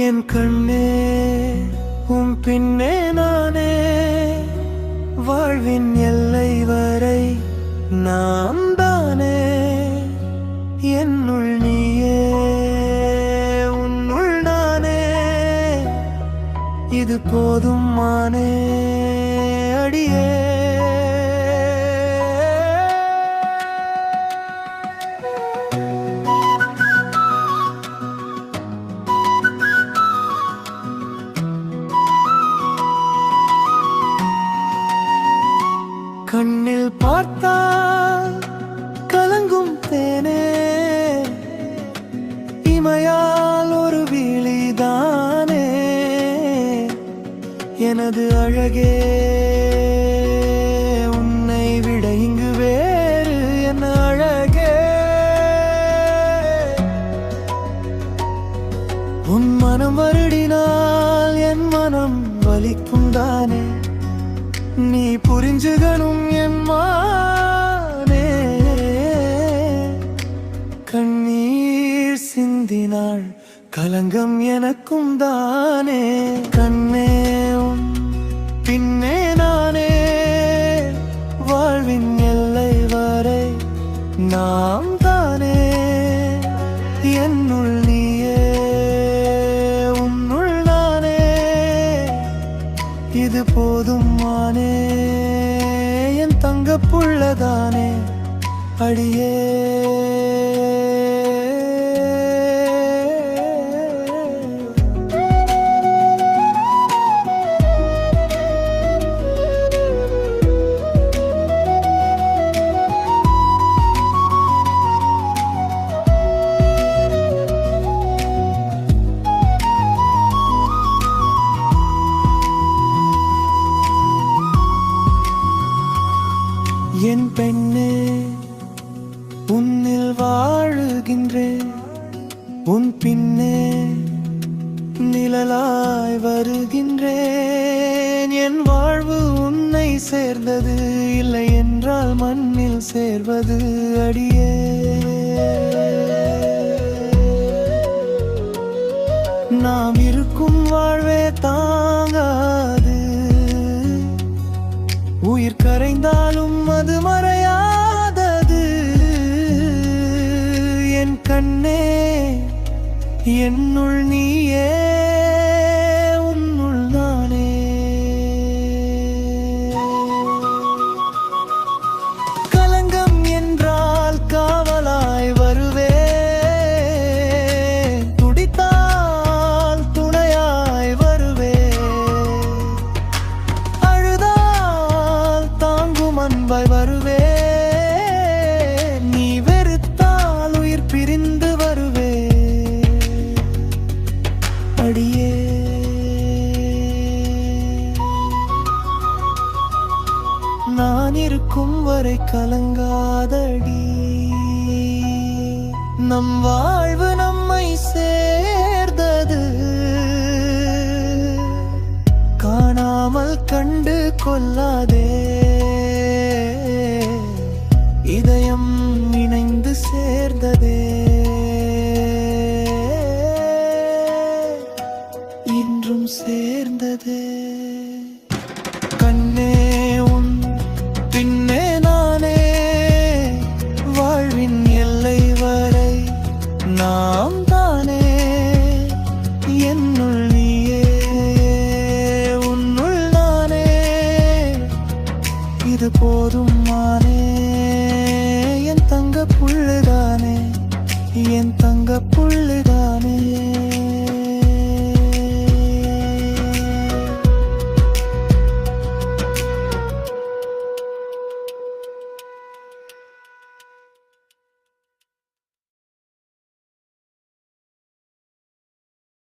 என் கண்ணே உன் பின்னே நானே, வாழ்வின் எல்லை வரை நாம் தானே. என்னுள் நீயே உன்னுள் நானே, இது போதும் மானே அடியே. கண்ணில் பார்த்தால் கலங்கும் தேனே, இமையால் ஒரு விழிதானே. எனது அழகே உன்னை விட இங்கு வேறு என்ன அழகே. உன் மனம் வருடினால் என் மனம் வலிக்கும் தானே, நீ புரிஞ்சுகணும் என் மானே. கண்ணீர் சிந்தினாள் கலங்கம் எனக்கும் தானே. கண்ணே உன் பின்னே நானே, வாழ்வின் எல்லை வரை நாம் தானே. என்னுள் நீயே உன்னுள் நானே, இது போதும் மானே என் தங்கப்புள்ளதானே அடியே. என் பெண்ணே உன்னில் வாழுகின்றேன், உன் பின்னே நிழலாய் வருகின்றேன். என் வாழ்வு உன்னை சேர்ந்தது, இல்லை என்றால் மண்ணில் சேர்வது அடியே. நாம் இருக்கும் வாழ்வே தாங்காது, உயிர் கரைந்தாலும் அது மறையாதது. என் கண்ணே என்னுள் நீயே உன்னுள் நானே. கலங்கம் என்றால் காவலாய் வருவே, துடித்தால் துணையாய் வருவே. அன்பாய் வருவே, நீ வெறுத்தால் உயிர் பிரிந்து வருவே அடியே. நான் இருக்கும் வரை கலங்காதடி, நம் வாழ்வு நம்மை சேர்ந்தது. காணாமல் கண்டு கொள்ளாதே, இதயம் இணைந்து சேர்ந்ததே இன்றும் சேர்ந்ததே. கண்ணே உன் பின்னே நானே, வாழ்வின் எல்லை வரை நாம் தானே. என்னுள் நீயே உன்னுள் நானே, இது போதும் மானே என் தங்கப்புள்ளதானே, என் தங்கப்புள்ள.